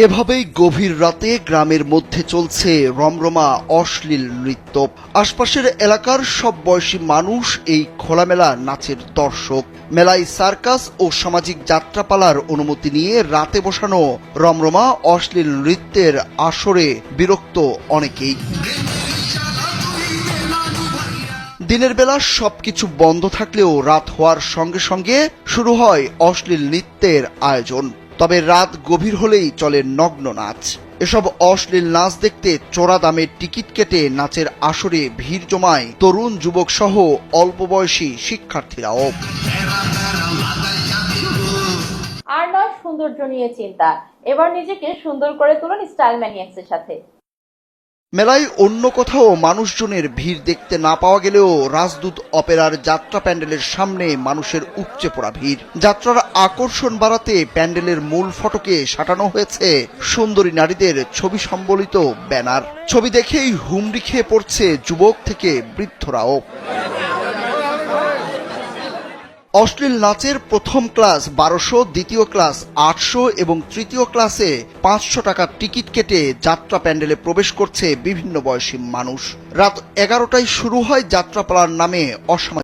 এভাবেই গভীর রাতে গ্রামের মধ্যে চলছে রমরমা অশ্লীল নৃত্য। আশপাশের এলাকার সব বয়সী মানুষ এই খোলামেলা নাচের দর্শক। মেলায় সার্কাস ও সামাজিক যাত্রাপালার অনুমতি নিয়ে রাতে বসানো রমরমা অশ্লীল নৃত্যের আসরে বিরক্ত অনেকেই। দিনের বেলা সবকিছু বন্ধ থাকলেও রাত হওয়ার সঙ্গে সঙ্গে শুরু হয় অশ্লীল নৃত্যের আয়োজন। তবে রাত গভীর হলেই চলে নগ্ন নাচ। এসব অশ্লীল নাচ দেখতে চড়া দামের টিকিট কেটে নাচের আসরে ভিড় জমায় তরুণ যুবক সহ অল্প বয়সী শিক্ষার্থীরাও। আর নয় সৌন্দর্য নিয়ে চিন্তা, এবার নিজেকে সুন্দর করে তুলুন স্টাইল ম্যানিয়াক্সের সাথে। মেলায় অন্য কোথাও মানুষজনের ভিড় দেখতে না পাওয়া গেলেও রাজদূত অপেরার যাত্রা প্যান্ডেলের সামনে মানুষের উপচে পড়া ভিড়। যাত্রার আকর্ষণ বাড়াতে প্যান্ডেলের মূল ফটকে সাঁটানো হয়েছে সুন্দরী নারীদের ছবি সম্বলিত ব্যানার। ছবি দেখেই হুমড়ি খেয়ে পড়ছে যুবক থেকে বৃদ্ধরাও। অশ্লীল নাচের প্রথম ক্লাস 1200, দ্বিতীয় ক্লাস 800 এবং তৃতীয় ক্লাসে 500 টাকার টিকিট কেটে যাত্রা প্যান্ডেলে প্রবেশ করছে বিভিন্ন বয়সী মানুষ। রাত 11টায় শুরু হয় যাত্রাপালার নামে অসামাজিক